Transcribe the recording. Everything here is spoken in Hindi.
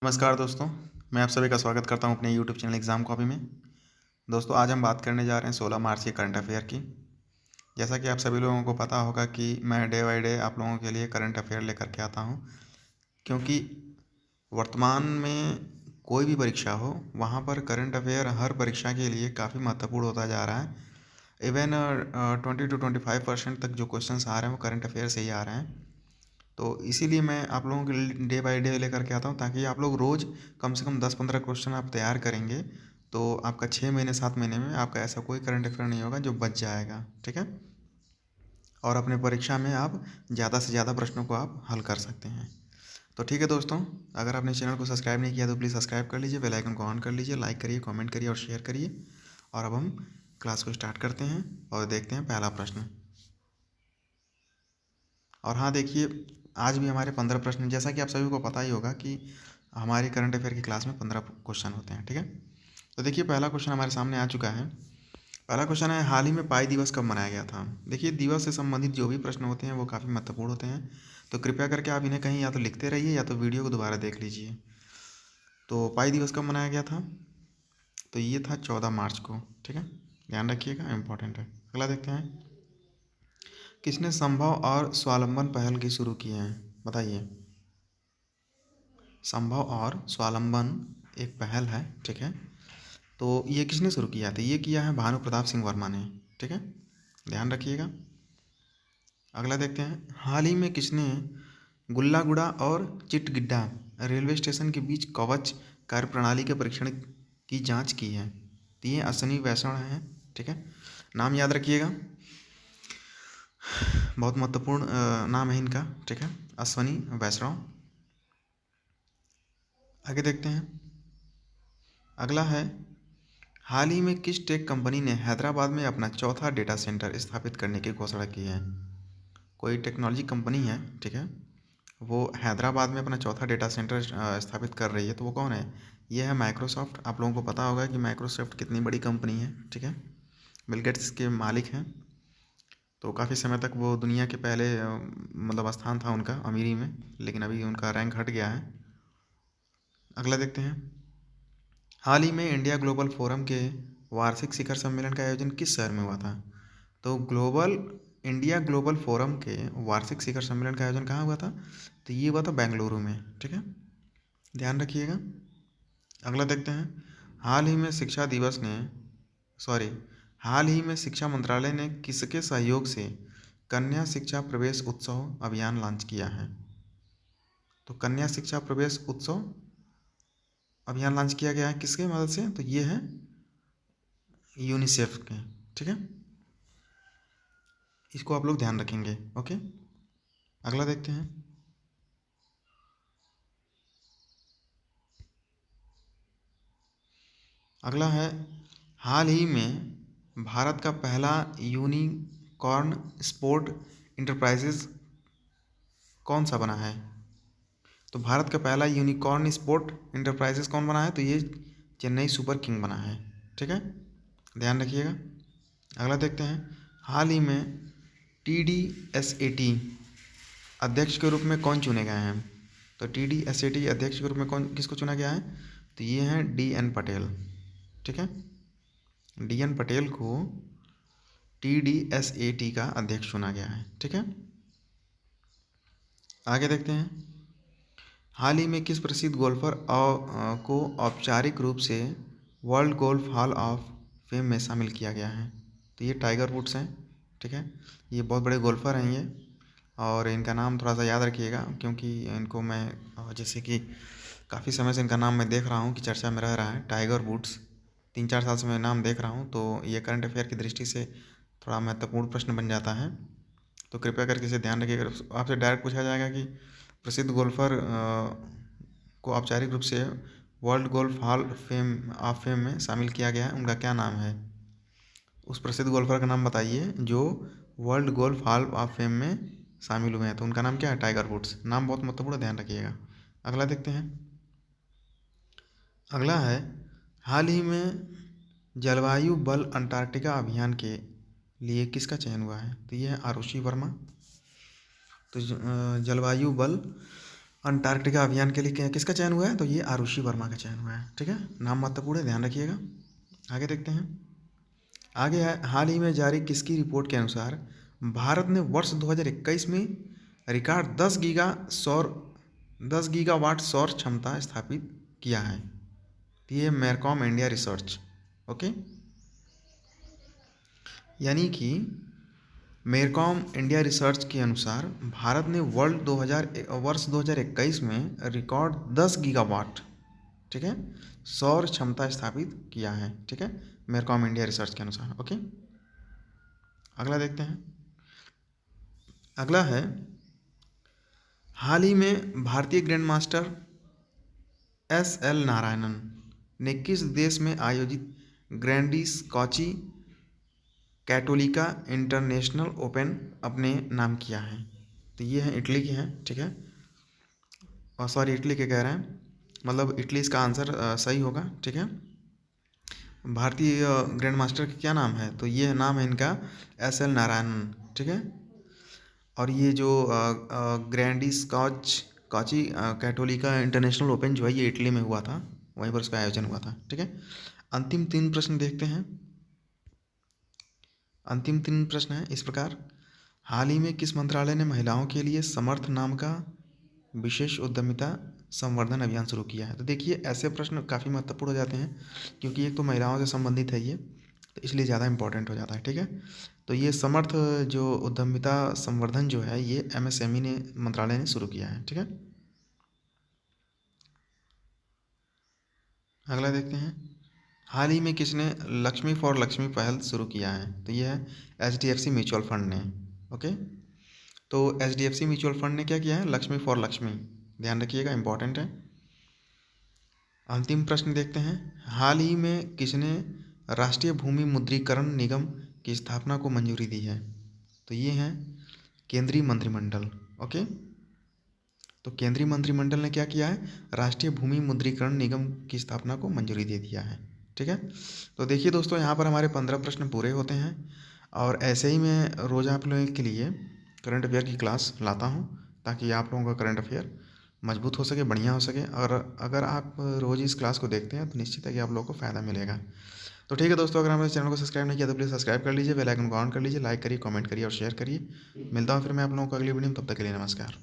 नमस्कार दोस्तों, मैं आप सभी का स्वागत करता हूं अपने यूट्यूब चैनल एग्ज़ाम कॉपी में। दोस्तों आज हम बात करने जा रहे हैं 16 मार्च के करंट अफेयर की। जैसा कि आप सभी लोगों को पता होगा कि मैं डे बाय डे आप लोगों के लिए करंट अफेयर लेकर के आता हूं, क्योंकि वर्तमान में कोई भी परीक्षा हो वहां पर करंट अफेयर हर परीक्षा के लिए काफ़ी महत्वपूर्ण होता जा रहा है। इवन 20 to 25% तक जो क्वेश्चन आ रहे हैं वो करंट अफेयर से ही आ रहे हैं। तो इसीलिए मैं आप लोगों के लिए डे बाय डे लेकर के आता हूँ, ताकि आप लोग रोज़ कम से कम 10-15 क्वेश्चन आप तैयार करेंगे तो आपका 6 महीने 7 महीने में आपका ऐसा कोई करंट अफेयर नहीं होगा जो बच जाएगा। ठीक है, और अपने परीक्षा में आप ज़्यादा से ज़्यादा प्रश्नों को आप हल कर सकते हैं। तो ठीक है दोस्तों, अगर आपने चैनल को सब्सक्राइब नहीं किया तो प्लीज़ सब्सक्राइब कर लीजिए, बेल आइकन को ऑन कर लीजिए, लाइक करिए, कमेंट करिए और शेयर करिए। और अब हम क्लास को स्टार्ट करते हैं और देखते हैं पहला प्रश्न। और हाँ देखिए, आज भी हमारे 15 प्रश्न, जैसा कि आप सभी को पता ही होगा कि हमारी करंट अफेयर की क्लास में 15 क्वेश्चन होते हैं। ठीक है, तो देखिए पहला क्वेश्चन हमारे सामने आ चुका है। पहला क्वेश्चन है, हाल ही में पाई दिवस कब मनाया गया था? देखिए दिवस से संबंधित जो भी प्रश्न होते हैं वो काफ़ी महत्वपूर्ण होते हैं, तो कृपया करके आप इन्हें कहीं या तो लिखते रहिए या तो वीडियो को दोबारा देख लीजिए। तो पाई दिवस कब मनाया गया था? तो ये था 14 मार्च को। ठीक है, ध्यान रखिएगा, इम्पोर्टेंट है। अगला देखते हैं, किसने संभव और स्वावलंबन पहल की शुरू की है? बताइए। संभव और स्वावलंबन एक पहल है। ठीक है, तो ये किसने शुरू किया था? ये किया है भानु प्रताप सिंह वर्मा ने। ठीक है, ध्यान रखिएगा। अगला देखते हैं, हाल ही में किसने गुल्लागुड़ा और चिटगिड्डा रेलवे स्टेशन के बीच कवच कार्यप्रणाली के परीक्षण की जांच की है? तो ये अश्विनी वैष्णव हैं। ठीक है, नाम याद रखिएगा, बहुत महत्वपूर्ण नाम है इनका। ठीक है, अश्विनी वैष्णव। आगे देखते हैं, अगला है, हाल ही में किस टेक कंपनी ने हैदराबाद में अपना चौथा डेटा सेंटर स्थापित करने की घोषणा की है? कोई टेक्नोलॉजी कंपनी है, ठीक है, वो हैदराबाद में अपना चौथा डेटा सेंटर स्थापित कर रही है। तो वो कौन है? ये है माइक्रोसॉफ्ट। आप लोगों को पता होगा कि माइक्रोसॉफ्ट कितनी बड़ी कंपनी है। ठीक है, बिल गेट्स के मालिक हैं। तो काफ़ी समय तक वो दुनिया के पहले मतलब स्थान था उनका अमीरी में, लेकिन अभी उनका रैंक हट गया है। अगला देखते हैं, हाल ही में इंडिया ग्लोबल फोरम के वार्षिक शिखर सम्मेलन का आयोजन किस शहर में हुआ था? तो इंडिया ग्लोबल फोरम के वार्षिक शिखर सम्मेलन का आयोजन कहाँ हुआ था? तो ये हुआ था बेंगलुरु में। ठीक है, ध्यान रखिएगा। अगला देखते हैं, हाल ही में शिक्षा दिवस ने सॉरी हाल ही में शिक्षा मंत्रालय ने किसके सहयोग से कन्या शिक्षा प्रवेश उत्सव अभियान लॉन्च किया है? तो कन्या शिक्षा प्रवेश उत्सव अभियान लॉन्च किया गया है किसके मदद से? तो ये है यूनिसेफ के। ठीक है, इसको आप लोग ध्यान रखेंगे। ओके, अगला देखते हैं, अगला है, हाल ही में भारत का पहला यूनिकॉर्न स्पोर्ट इंटरप्राइजेज कौन सा बना है? तो भारत का पहला यूनिकॉर्न स्पोर्ट इंटरप्राइजेज कौन बना है? तो ये चेन्नई सुपर किंग बना है। ठीक है, ध्यान रखिएगा। अगला देखते हैं, हाल ही में TDSAT अध्यक्ष के रूप में कौन चुने गए हैं? तो TDSAT अध्यक्ष के रूप में कौन किसको चुना गया है? तो ये हैं DN पटेल। ठीक है, DN पटेल को TDSAT का अध्यक्ष चुना गया है। ठीक है, आगे देखते हैं, हाल ही में किस प्रसिद्ध गोल्फर को औपचारिक रूप से world golf hall of fame में शामिल किया गया है? तो ये टाइगर वुड्स हैं। ठीक है, ये बहुत बड़े गोल्फर हैं ये, और इनका नाम थोड़ा सा याद रखिएगा, क्योंकि इनको मैं जैसे कि काफ़ी समय से इनका नाम मैं देख रहा हूँ कि चर्चा में रह रहा है। टाइगर वुड्स 3-4 साल से मैं नाम देख रहा हूँ, तो ये करंट अफेयर की दृष्टि से थोड़ा महत्वपूर्ण प्रश्न बन जाता है। तो कृपया करके इसे ध्यान रखिएगा। आपसे डायरेक्ट पूछा जाएगा कि प्रसिद्ध गोल्फर को औपचारिक रूप से world golf hall of fame में शामिल किया गया है, उनका क्या नाम है? उस प्रसिद्ध गोल्फर का नाम बताइए जो world golf hall of fame में शामिल हुए हैं। तो उनका नाम क्या है? Tiger Woods. नाम बहुत महत्वपूर्ण, ध्यान रखिएगा। अगला देखते हैं, अगला है, हाल ही में जलवायु बल अंटार्कटिका अभियान के लिए किसका चयन हुआ है? तो ये है आरुषि वर्मा। तो जलवायु बल अंटार्कटिका अभियान के लिए किसका चयन हुआ है? तो ये आरुषि वर्मा का चयन हुआ है। ठीक है, नाम महत्वपूर्ण है, ध्यान रखिएगा। आगे देखते हैं। आगे है, हाल ही में जारी किसकी रिपोर्ट के अनुसार भारत ने वर्ष 2021 में रिकॉर्ड 10 गीगावाट सौर क्षमता स्थापित किया है। तो ये मैरकॉम इंडिया रिसर्च, ओके, यानी कि मेरकॉम इंडिया रिसर्च के अनुसार भारत ने वर्ष 2021 में रिकॉर्ड 10 गीगावाट, ठीक है, सौर क्षमता स्थापित किया है। ठीक है, मेरकॉम इंडिया रिसर्च के अनुसार। ओके, अगला देखते हैं। अगला है, हाल ही में भारतीय ग्रैंड मास्टर SL नारायणन ने किस देश में आयोजित grandis Cauchy Cattolica international open अपने नाम किया है? तो ये है इटली की है। ठीक है, और सॉरी, इटली के कह रहे हैं, मतलब इटली इसका आंसर सही होगा। ठीक है, भारतीय ग्रैंड मास्टर का क्या नाम है? तो ये नाम है इनका SL नारायणन। ठीक है, और ये जो grandis Cauchy Cattolica international open जो है ये इटली में हुआ था, वहीं पर उसका आयोजन हुआ था। ठीक है, अंतिम 3 प्रश्न देखते हैं। अंतिम 3 प्रश्न है इस प्रकार, हाल ही में किस मंत्रालय ने महिलाओं के लिए समर्थ नाम का विशेष उद्यमिता संवर्धन अभियान शुरू किया है? तो देखिए, ऐसे प्रश्न काफ़ी महत्वपूर्ण हो जाते हैं, क्योंकि एक तो महिलाओं से संबंधित है ये, तो इसलिए ज़्यादा इंपॉर्टेंट हो जाता है। ठीक है, तो ये समर्थ जो उद्यमिता संवर्धन जो है ये MSME ने मंत्रालय ने शुरू किया है। ठीक है, अगला देखते हैं। हाल ही में किसने लक्ष्मी फॉर लक्ष्मी पहल शुरू किया है? तो ये है HDFC म्यूचुअल फंड ने। ओके, तो HDFC म्यूचुअल फंड ने क्या किया है? लक्ष्मी फॉर लक्ष्मी, ध्यान रखिएगा, इंपॉर्टेंट है। अंतिम प्रश्न देखते हैं। हाल ही में किसने राष्ट्रीय भूमि मुद्रीकरण निगम की स्थापना को मंजूरी दी है? तो ये हैं केंद्रीय मंत्रिमंडल। ओके, तो केंद्रीय मंत्रिमंडल ने क्या किया है? राष्ट्रीय भूमि मुद्रीकरण निगम की स्थापना को मंजूरी दे दिया है। ठीक है, तो देखिए दोस्तों, यहाँ पर हमारे 15 प्रश्न पूरे होते हैं, और ऐसे ही मैं रोज़ आप लोगों के लिए करंट अफेयर की क्लास लाता हूँ, ताकि आप लोगों का करंट अफेयर मजबूत हो सके, बढ़िया हो सके। और अगर आप रोज़ इस क्लास को देखते हैं तो निश्चित है कि आप लोगों को फ़ायदा मिलेगा। तो ठीक है दोस्तों, अगर आपने चैनल को सब्सक्राइब नहीं किया तो प्लीज़ सब्सक्राइब कर लीजिए, बेल आइकन को ऑन कर लीजिए, लाइक करिए, कमेंट करिए और शेयर करिए। मिलता हूँ फिर मैं आप लोगों को अगली वीडियो में, तब तक के लिए नमस्कार।